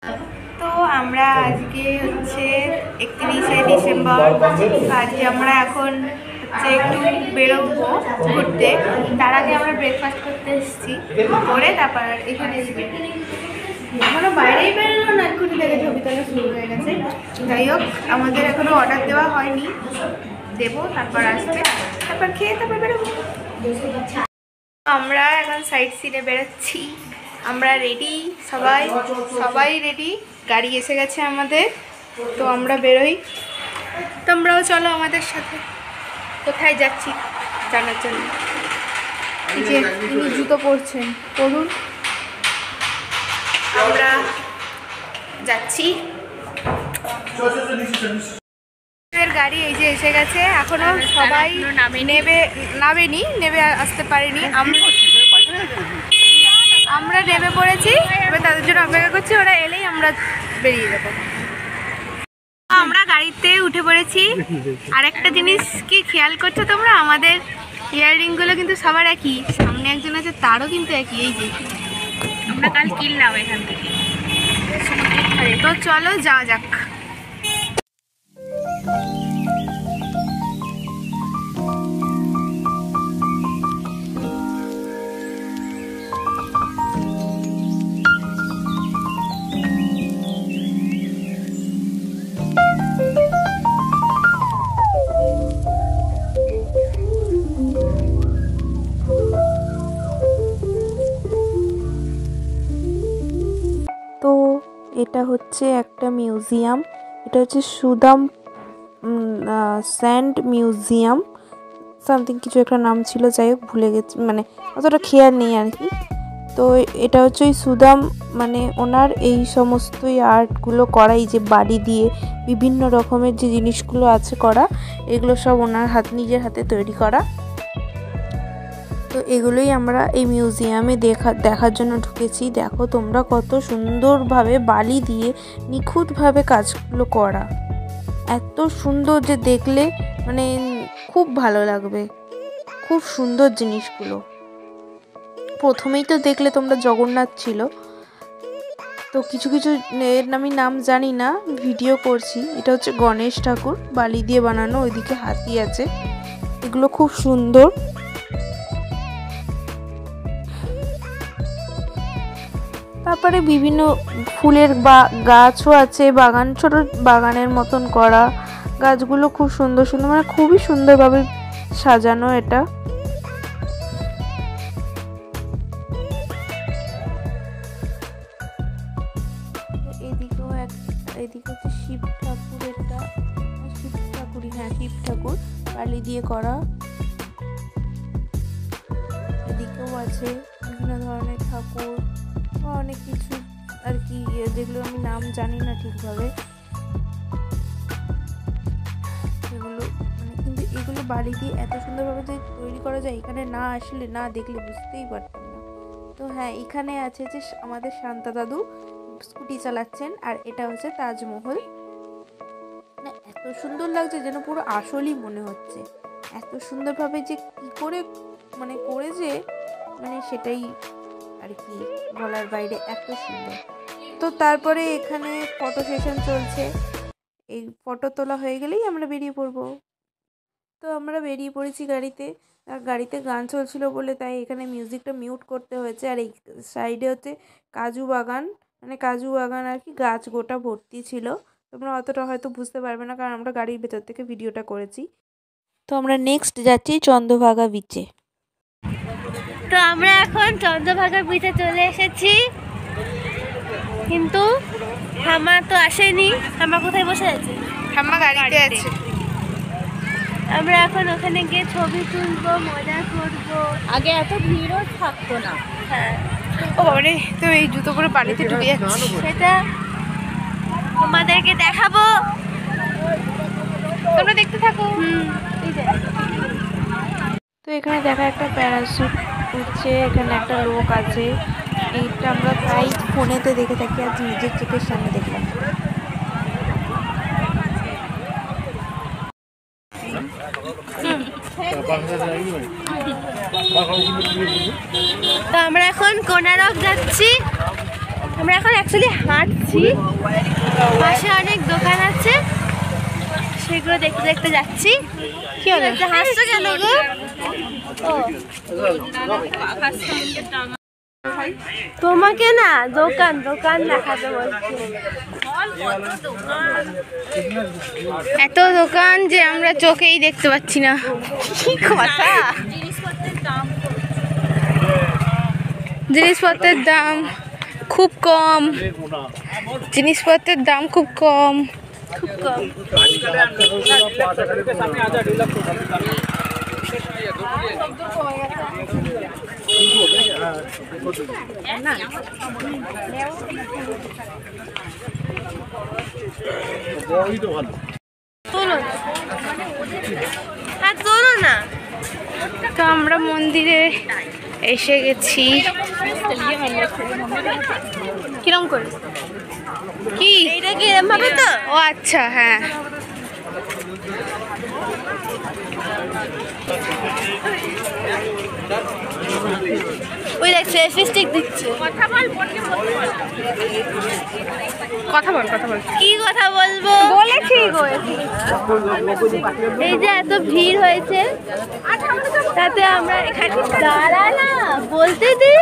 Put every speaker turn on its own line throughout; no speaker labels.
তো আমরা আজকে হচ্ছে 31শে ডিসেম্বর। আজকে আমরা এখন হচ্ছে একটু বেরোবো ঘুরতে। তার আগে আমরা ব্রেকফাস্ট করতে এসেছি, করে তারপর এখানে এখনো বাইরেই বেরোলো না, এক্ষুনি থেকে ছবি তোলা শুরু হয়ে গেছে। যাই হোক, আমাদের এখনো অর্ডার দেওয়া হয়নি, দেবো, তারপর আসবে, তারপর খেয়ে তারপর বেরোবো। আমরা এখন সাইড সিনে বেরোচ্ছি। আমরা রেডি, সবাই রেডি। গাড়ি এসে গেছে আমাদের, তো আমরা বেরোই। তোমরাও চলো আমাদের সাথে। কোথায় যাচ্ছি জানার জন্য এই যে ইনি জুতো পরছেন, পরুন। আমরা যাচ্ছি, গাড়ি এই যে এসে গেছে। এখনো সবাই নেবে আসতে পারেনি। আমরা নেমে পড়েছি, এবার তাদের জন্য অপেক্ষা করছি। ওরা এলেই আমরা বেরিয়ে যাবো। আমরা গাড়িতে উঠে পড়েছি। আর একটা জিনিস কি খেয়াল করছো তোমরা, আমাদের ইয়াররিং গুলো কিন্তু সবার একই। সামনে একজন আছে, তারও কিন্তু একই। এই যে আমরা কাল কিনলাম এখান থেকে। তো চলো যাওয়া যাক।
তো এটা হচ্ছে একটা মিউজিয়াম। এটা হচ্ছে সুদাম স্যান্ড মিউজিয়াম, সামথিং কিছু একটা নাম ছিল, যাই হোক ভুলে গেছি, মানে অতটা খেয়াল নেই আর কি। তো এটা হচ্ছে ওই সুদাম, মানে ওনার এই সমস্তই আর্টগুলো করা, এই যে বাড়ি দিয়ে বিভিন্ন রকমের যে জিনিসগুলো আছে করা, এগুলো সব ওনার নিজের হাতে তৈরি করা। তো এগুলোই আমরা এই মিউজিয়ামে দেখার জন্য ঢুকেছি। দেখো তোমরা কত সুন্দরভাবে বালি দিয়ে নিখুঁতভাবে কাজগুলো করা, এত সুন্দর যে দেখলে মানে খুব ভালো লাগবে। খুব সুন্দর জিনিসগুলো। প্রথমেই তো দেখলে তোমরা জগন্নাথ ছিল, তো কিছু কিছু এর আমি নাম জানি না, ভিডিও করছি। এটা হচ্ছে গণেশ ঠাকুর, বালি দিয়ে বানানো, ওইদিকে হাতি আছে। এগুলো খুব সুন্দর। তারপরে বিভিন্ন ফুলের গাছও আছে, বাগান, ছোট বাগানের মতন করা। গাছগুলো খুব সুন্দর সুন্দর, মানে খুবই সুন্দরভাবে সাজানো এটা। এদিকে হচ্ছে শিব ঠাকুর, এটা শিব ঠাকুরই, হ্যাঁ শিব ঠাকুর, বালি দিয়ে করা। এদিকেও আছে বিভিন্ন ধরনের ঠাকুর, অনেক কিছু আর কি, যেগুলো আমি নাম জানি না ঠিকভাবে। এগুলো মানে কিন্তু এগুলো বালি দিয়ে এত সুন্দরভাবে যে তৈরি করা যায়, এখানে না আসলে না দেখলে বুঝতেই পারতাম না। তো হ্যাঁ, এখানে আছে যে আমাদের শান্তা দাদু স্কুটি চালাচ্ছেন, আর এটা হচ্ছে তাজমহল। মানে এত সুন্দর লাগছে যেন পুরো আসলই মনে হচ্ছে। এত সুন্দরভাবে যে কি করে মানে করেছে, মানে সেটাই আর কি বলার বাইরে, এত সুন্দর। তো তারপরে এখানে ফটো সেশন চলছে। এই ফটো তোলা হয়ে গেলেই আমরা বেরিয়ে পড়বো। তো আমরা বেরিয়ে পড়েছি গাড়িতে। আর গাড়িতে গান চলছিল বলে তাই এখানে মিউজিকটা মিউট করতে হয়েছে। আর এই সাইডে হচ্ছে কাজু বাগান, মানে কাজু বাগান আর কি, গাছ গোটা ভর্তি ছিল। তোমরা অতটা হয়তো বুঝতে পারবে না, কারণ আমরা গাড়ির ভেতর থেকে ভিডিওটা করেছি। তো আমরা নেক্সট যাচ্ছি চন্দ্রভাগা বিচে।
তো আমরা এখন চন্দ্রভাগা বিচে চলে এসেছি, কিন্তু ঠাম্মা তো আসেনি। ঠাম্মা কোথায় বসে আছে?
ঠাম্মা গাড়িতে আছে।
আমরা এখন ওখানে গিয়ে ছবি তুলবো, মজা করবো। আগে এত ভিড়ও থাকতো না। হ্যাঁ,
ও বাবারে, তো এই জুতো পরে পানিতে ডুবে যাচ্ছে,
সেটা তোমাদেরকে দেখাবো,
তোমরা দেখতে থাকো।
তো এখানে দেখা একটা প্যারাশুট উঠছে, এখানে একটা লোক আছে। এইটা আমরা প্রায় ফোনেতে দেখে থাকি, আজ নিজের চোখের সামনে দেখলাম।
তো আমরা এখন কোনারক যাচ্ছি। আমরা এখন অ্যাকচুয়ালি হাঁটছি, পাশে অনেক দোকান আছে, সেগুলো দেখতে দেখতে যাচ্ছি।
কি হলো,
হাসছো কেন গো? তোমাকে না দোকান দোকান দেখাতে বলছি।
এত দোকান যে আমরা চোখেই দেখতে পাচ্ছি না। কি কথা! জিনিসপত্রের দাম খুব কম, জিনিসপত্রের দাম খুব কম।
খুব কম। তোলো না।
তো আমরা মন্দিরে এসে গেছি। কিরম করে কি
এইটা কি এরম ভাবে তো?
ও আচ্ছা, হ্যাঁ।
ওই দেখ সেলফি স্টিক দিচ্ছে।
কথা বল, কথা বল।
কি কথা বলবো
বলেছি গো।
এই যে এত ভিড় হয়েছে, তাতে আমরা এখানে দাঁড়া না বলতে দি,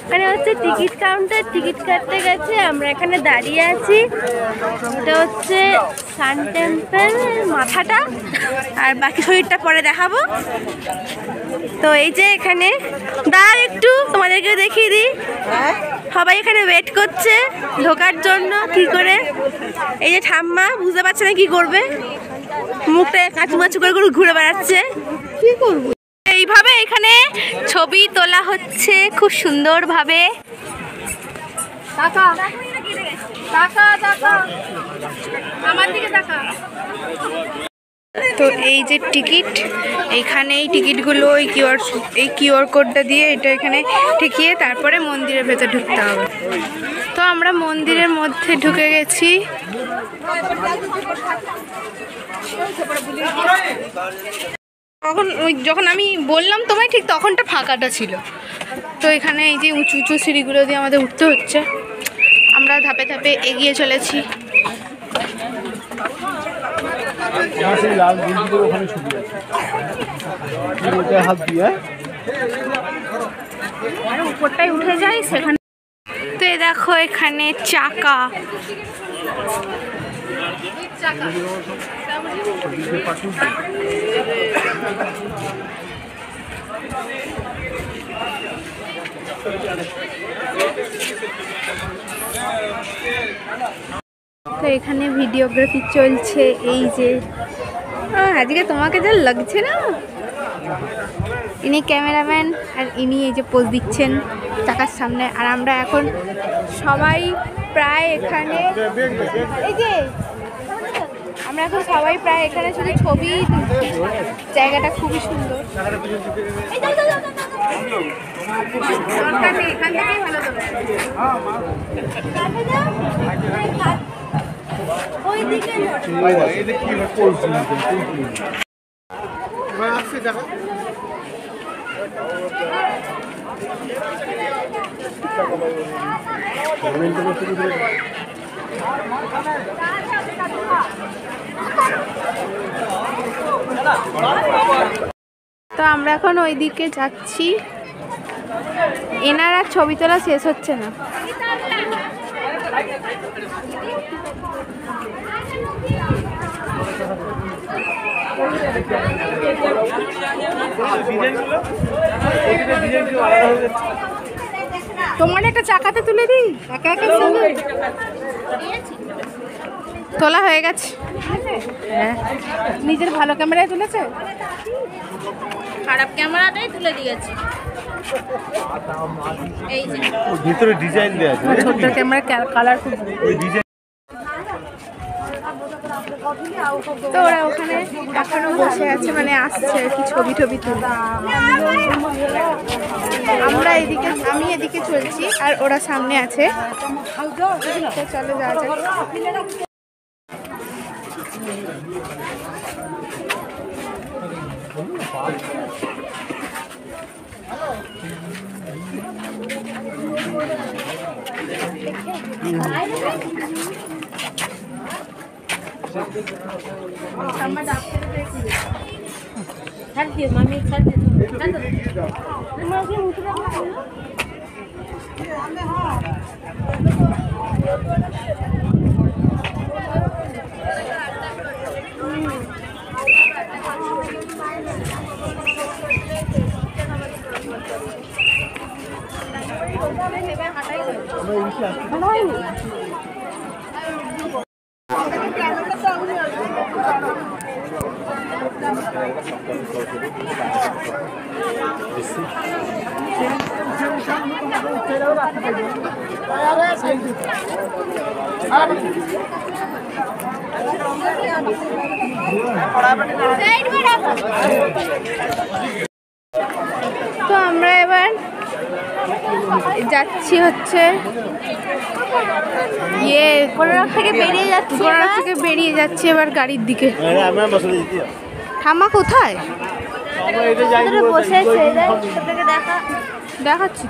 মানে হচ্ছে টিকিট কাউন্টার, টিকিট কাটতে গেছে, আমরা এখানে দাঁড়িয়ে আছি। এটা হচ্ছে সান টেম্পল মাথাটা, আর বাকি শরীরটা পরে দেখাবো। তো এই যে এখানে দাঁড়া, একটু তোমাদেরকে দেখিয়ে দিই। সবাই এখানে ওয়েট করছে ঢোকার জন্য। কি করে এই যে ঠাম্মা বুঝতে পারছে না কি করবে, মুখটা কাচুমাচু করে করে ঘুরে বেড়াচ্ছে। কি করবো?
এইভাবে এখানে ছবি তোলা হচ্ছে খুব সুন্দর ভাবে।
আমার দিকে তাকা।
তো এই যে টিকিট, এইখানে এই টিকিটগুলো এই কিউআর কোডটা দিয়ে এটা এখানে ঠেকিয়ে তারপরে মন্দিরের ভেতর ঢুকতে হবে। তো আমরা মন্দিরের মধ্যে ঢুকে গেছি। যখন আমি বললাম তোমায়, ঠিক তখনটা ফাঁকাটা ছিল। তো এখানে এই যে উঁচু উঁচু সিঁড়িগুলো দিয়ে আমাদের উঠতে হচ্ছে। আমরা ধাপে ধাপে এগিয়ে চলেছি। উপরটাই উঠে যায় সেখানে। তো এই দেখো এখানে চাকা। তো এখানে ভিডিওগ্রাফি চলছে। এই যে আজকে তোমাকে যা লাগছে না, ইনি ক্যামেরাম্যান আর ইনি এই যে পোজ দিচ্ছেন চাকার সামনে। আর আমরা এখন সবাই প্রায় এখানে, এই যে আমরা এখন সবাই প্রায় এখানে শুধু ছবি তুলছি। জায়গাটা খুবই সুন্দর। এখান থেকেই ভালো তো আমরা এখন ওইদিকে যাচ্ছি। এনার আর ছবি তোলা শেষ হচ্ছে না। তোমার একটা চাকাতে তুলে দিই, একা একা তোলা হয়ে গেছে। হ্যাঁ, নিজের ভালো ক্যামেরায় তুলেছে,
খারাপ ক্যামেরাটাই তুলে দিয়েছি। এই যে
ভিতরে ডিজাইন দেয়া আছে,
ছোট্ট ক্যামেরা কালারফুল।
ওই ডিজাইন।
তো ওরা ওখানে এখনো বসে আছে, মানে আসছে আর কি ছবি টবি তুলে। আমরা এদিকে, আমি এদিকে চলছি আর ওরা সামনে আছে। তো চলো যাওয়া যাক।
ছাড় দিও মামি, ছাড় দিও। তোমাকে মুখে রাখো।
তো আমরা এবার যাচ্ছি হচ্ছে
কোনারক থেকে বেরিয়ে যাচ্ছি,
কোনারক থেকে বেরিয়ে যাচ্ছি এবার গাড়ির দিকে। ঠাম্মা কোথায়
বসেছে দেখা
দেখাচ্ছি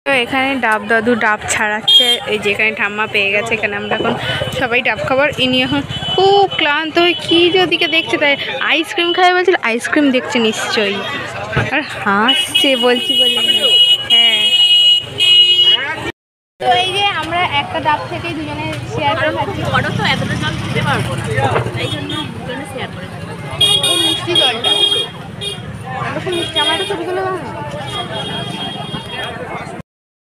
তো এখানে ডাব দাদু ডাব ছাড়াচ্ছে। এই যে এখানে ঠাম্মা পেয়ে গেছে, এখানে আমরা এখন সবাই ডাব খাবার। ইনি এখন খুব ক্লান্ত হয়ে কি যেদিকে দেখছে, তাই আইসক্রিম খাবে বলছিল, আইসক্রিম দেখছে নিশ্চয়ই, আর হাসছে বলছি বলে। হ্যাঁ, তো এই যে আমরা একটা ডাব থেকে দুজনে শেয়ার করে খাচ্ছি।
বড় তো এতটা জল খেতে পারবো না, তাই জন্য দুজনে শেয়ার করে
এই মিষ্টি জলটা খুব মিষ্টি, আমার একটা ছবিগুলো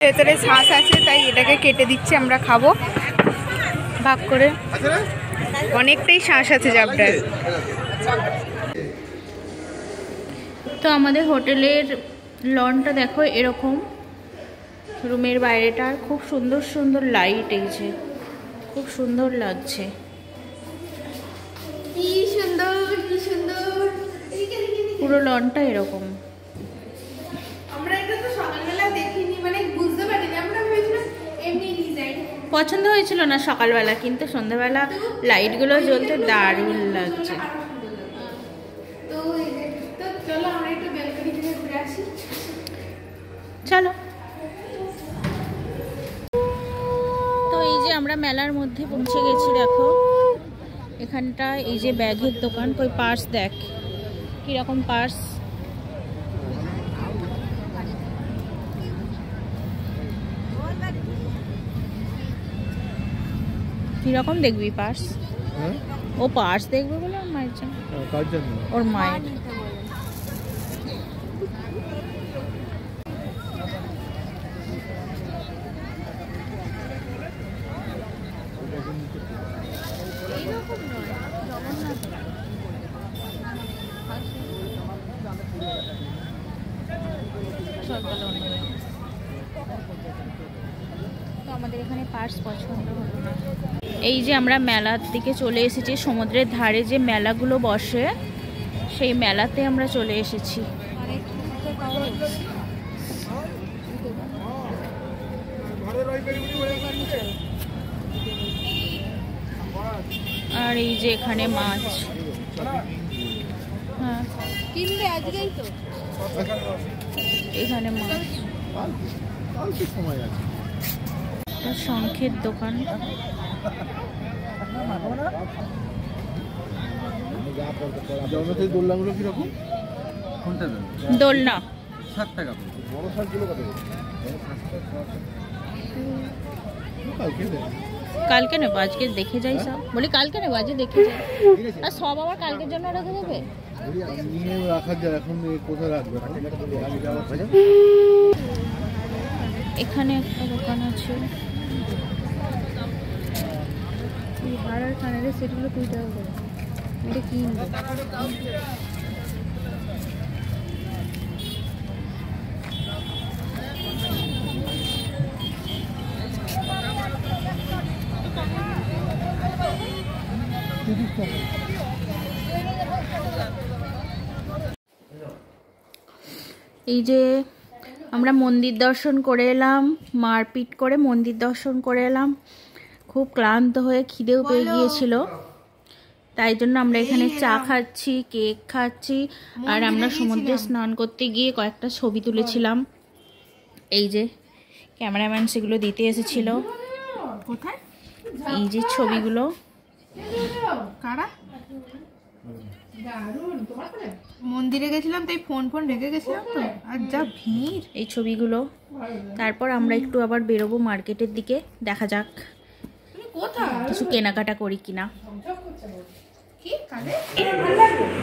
ভেতরে শ্বাস আছে, তাই এটাকে কেটে দিচ্ছি, আমরা খাবো ভাগ করে। অনেকটাই শ্বাস আছে জাবটায়। তো আমাদের হোটেলের লনটা দেখো এরকম, রুমের বাইরেটা খুব সুন্দর সুন্দর লাইট, এই যে খুব সুন্দর লাগছে। কি সুন্দর কি সুন্দর, পুরো লনটা এরকম। আমরা এটা তো সকালবেলা দেখিনি, মানে বুঝতে পারিনি, আমরা ভেবেছিলাম এমনি ডিজাইন। পছন্দ হয়েছিল না সকালবেলা, কিন্তু সন্ধ্যাবেলা লাইটগুলো জ্বলতে দারুণ লাগছে। তো চলো আমরা একটু ব্যালকনি থেকে ঘুরে আসি, চলো। তো এই যে আমরা মেলার মধ্যে পৌঁছে গেছি, দেখো এখানটা এই যে ব্যাগের দোকান, কই পার্স দেখ কিরকম পার্স। কিরকম দেখবি পার্স? ও পার্স দেখবে বলে ওর মায়ের জন্য, ওর মায়ের। তো আমাদের এখানে পার্স পছন্দ হলো না। এই যে আমরা মেলার দিকে চলে এসেছি, সমুদ্রের ধারে যে মেলাগুলো বসে সেই মেলাতে আমরা চলে এসেছি। আর এই যে এখানে মাছ, হ্যাঁ কিনবে আজকেই তো, এখানে মাছ। শঙ্খের দোকান,
দোলনাগুলো কিরকম?
দোলনা
7 টাকা। বড় সাইজগুলো কত?
কালকে নেবো, আজকে দেখে যাই সব। বলি কালকে নেবো, আজকে দেখে যাই। আর সব আবার কালকের জন্য রেখে দেবে।
রাখার যায়, এখন কোথায় রাখবে?
এখানে একটা দোকান আছে, হার আর কানের সেটগুলো 2 টাকা করে, এটা কিনবো। এই যে আমরা মন্দির দর্শন করে এলাম, মারপিট করে মন্দির দর্শন করে এলাম। খুব ক্লান্ত হয়ে খিদেও পেয়ে গিয়েছিল, তাই জন্য আমরা এখানে চা খাচ্ছি, কেক খাচ্ছি, আর আমরা সমুদ্রে স্নান করতে গিয়ে কয়েকটা ছবি তুলেছিলাম।
এই যে ক্যামেরাম্যান সেগুলো দিতে এসেছিল।
কোথায়
এই যে ছবিগুলো,
কারা? মন্দিরে গেছিলাম তাই ফোন রেখে গেছিলাম তো, আর যা ভিড়।
এই ছবিগুলো। তারপর আমরা একটু আবার বেরোবো মার্কেটের দিকে, দেখা যাক কিছু কেনাকাটা করি কিনা।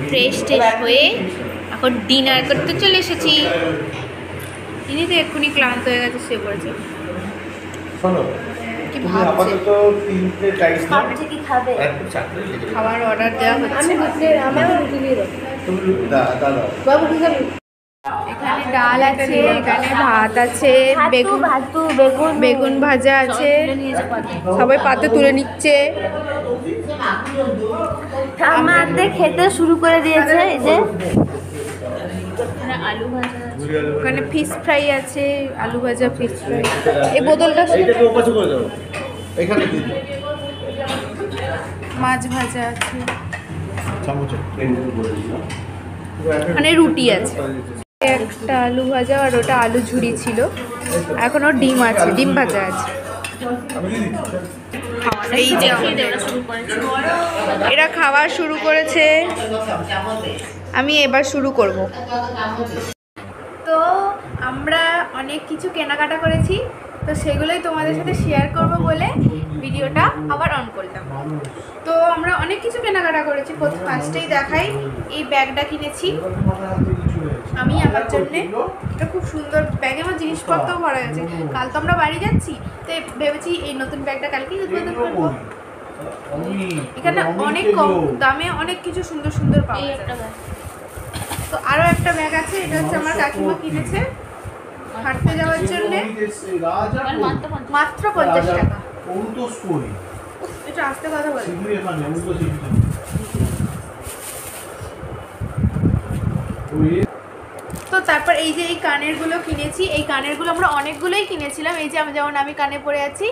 ফ্রেশ হয়ে এখন ডিনার করতে চলে এসেছি। তিনি তো এক্ষুনি ক্লান্ত হয়ে গেছে, শুয়ে পড়েছে। কি ভাবছে? খাবার অর্ডার দেওয়া হচ্ছে। এখানে ডাল আছে, এখানে ভাত আছে, বেগুন ভাজা আছে, সবাই পাতে তুলে নিচ্ছে।
আমাদের খেতে শুরু করে দিয়েছে। এই যে
ওখানে ফিশ ফ্রাই আছে, আলু ভাজা, ফিশ ফ্রাই। এই বোতলটা মাছ ভাজা আছে, মানে রুটি আছে, একটা আলু ভাজা, আর ওটা আলু ঝুরি ছিল। এখন ওর ডিম আছে, ডিম ভাজা আছে। এই যে এরা খাওয়া শুরু করেছে, আমি এবার শুরু করব। তো আমরা অনেক কিছু কেনাকাটা করেছি, তো সেগুলোই তোমাদের সাথে শেয়ার করব বলে ভিডিওটা আবার অন করলাম। তো আমরা অনেক কিছু কেনাকাটা করেছি। ফার্স্টেই দেখাই, এই ব্যাগটা কিনেছি আমি আমার জন্যে। এটা খুব সুন্দর ব্যাগ, আমার জিনিসপত্র ভরা গেছে। কাল তো আমরা বাড়ি যাচ্ছি, তো ভেবেছি এই নতুন ব্যাগটা কালকেই উদ্বোধন করবো। এখানে অনেক কম দামে অনেক কিছু সুন্দর সুন্দর পাওয়া যায়। তো আরও একটা ব্যাগ আছে, এটা হচ্ছে আমার কাকিমা কিনেছে হাঁটতে যাওয়ার জন্য, মাত্র 50 টাকা। এটা আস্তে কথা বলে। তো তারপর এই যে এই কানেরগুলো কিনেছি, এই কানেরগুলো আমরা অনেকগুলোই কিনেছিলাম। এই যে যেমন আমি কানে পরে আছি,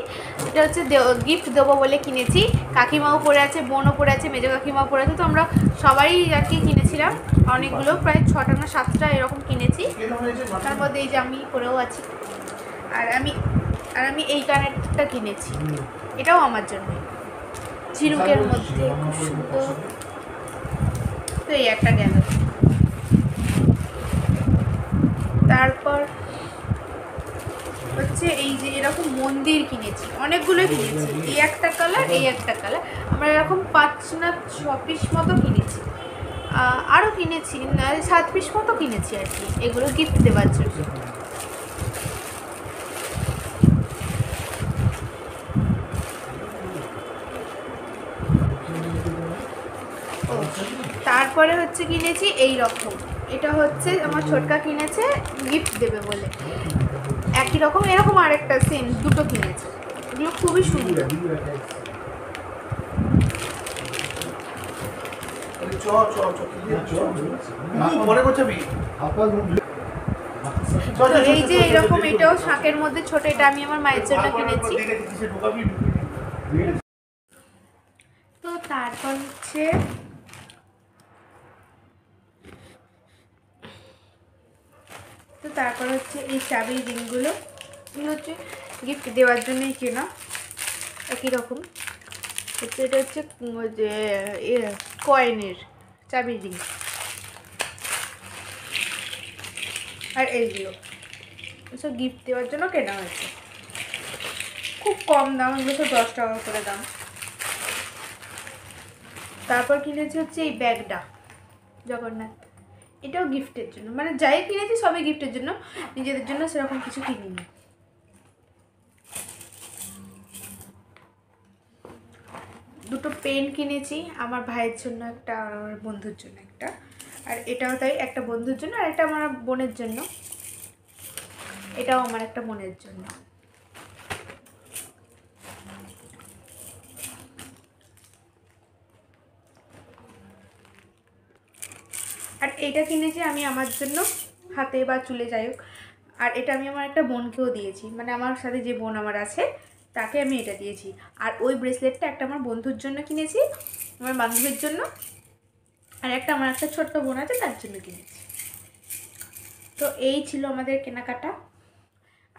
এটা হচ্ছে গিফট দেবো বলে কিনেছি। কাকিমাও পরে আছে, বোনও পরে আছে, মেজো কাকিমাও পরে আছে। তো আমরা সবাই আর কি কিনেছিলাম অনেকগুলো, প্রায় 6টা না 7টা এরকম কিনেছি। তার মধ্যে এই যে আমি পরেও আছি। আর আমি এই কানেরটা কিনেছি, এটাও আমার জন্য, ঝিনুকের মধ্যে খুব সুন্দর। তো এই একটা গেল। তারপর হচ্ছে এই যে এরকম মন্দির কিনেছি, অনেকগুলো কিনেছি। এই একটা কালার, এই একটা কালার, আমরা এরকম 5 না 6 পিস মতো কিনেছি। আরও কিনেছি 7 পিস মতো কিনেছি আর কি, এগুলো গিফট দেওয়ার জন্য। তারপরে হচ্ছে কিনেছি এই রকম, এটা হচ্ছে আমার ছোটকা কিনেছে গিফট দেবে বলে। একই রকম এরকম আরেকটা সেম, দুটো কিনেছে। এগুলো খুবই সুন্দর। এই যে এরকম, এটাও শাঁখের মধ্যে ছোট, এটা আমি আমার মায়ের জন্য কিনেছি। তো তারপর হচ্ছে এই চাবির রিংগুলো, এগুলো হচ্ছে গিফট দেওয়ার জন্যই কেনা। একই রকম হচ্ছে, এটা হচ্ছে যে কয়েনের চাবির রিং। আর এইগুলো সব গিফট দেওয়ার জন্য কেনা হয়েছে, খুব কম দাম, এগুলো সব 10 টাকা করে দাম। তারপর কিনেছি হচ্ছে এই ব্যাগটা জগন্নাথ, এটাও গিফটের জন্য, মানে যাই কিনেছি সবই গিফটের জন্য, নিজেদের জন্য সেরকম কিছু কিনিনি। দুটো পেন কিনেছি, আমার ভাইয়ের জন্য একটা, আর আমার বন্ধুর জন্য একটা। আর এটাও তাই, একটা বন্ধুর জন্য আর একটা আমার বোনের জন্য। এটাও আমার একটা বোনের জন্য। আর এটা কিনেছি আমি আমার জন্য, হাতে বা চুলে যাই হোক। আর এটা আমি আমার একটা বোনকেও দিয়েছি, মানে আমার সাথে যে বোন আমার আছে তাকে আমি এটা দিয়েছি। আর ওই ব্রেসলেটটা একটা আমার বন্ধুর জন্য কিনেছি, আমার বান্ধবীর জন্য। আর একটা আমার একটা ছোট্ট বোন আছে, তার জন্য কিনেছি। তো এই ছিল আমাদের কেনাকাটা।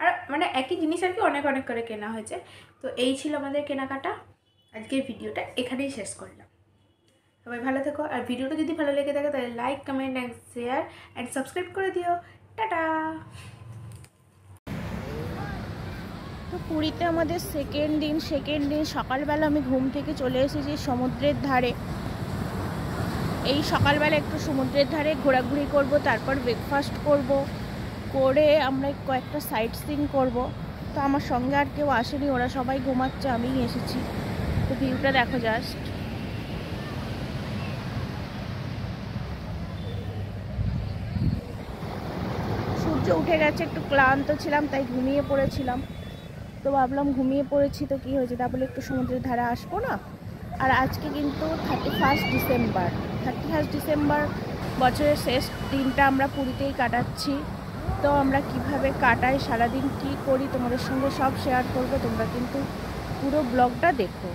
আর মানে একই জিনিস আর কি অনেক অনেক করে কেনা হয়েছে। তো এই ছিল আমাদের কেনাকাটা। আজকের ভিডিওটা এখানেই শেষ করলাম। সবাই ভালো থেকো, আর ভিডিওটা যদি ভালো লেগে থাকে তাহলে like, comment and share and subscribe করে দিও। টাটা।
তো পুরীতে আমাদের সেকেন্ড দিন সকালবেলা আমি ঘুম থেকে চলে এসেছি সমুদ্রের ধারে। এই সকালবেলা একটু সমুদ্রের ধারে ঘোরাঘুরি করব, তারপর ব্রেকফাস্ট করব, করে আমরা কয়েকটা সাইট সিইং করব। তো আমার সঙ্গে আর কেউ আসেনি, ওরা সবাই ঘুমাচ্ছে, আমিই এসেছি। তো ভিউটা দেখো জাস্ট। সূর্য উঠে গেছে, একটু ক্লান্ত ছিলাম তাই ঘুমিয়ে পড়েছিলাম। তো ভাবলাম ঘুমিয়ে পড়েছি তো কী হয়েছে, তা বলে একটু সমুদ্রের ধারে আসবো না। আর আজকে কিন্তু 31 ডিসেম্বর বছরের শেষ দিনটা আমরা পুরীতেই কাটাচ্ছি। তো আমরা কিভাবে কাটাই, সারাদিন কি করি তোমাদের সঙ্গে সব শেয়ার করবো। তোমরা কিন্তু পুরো ব্লগটা দেখো।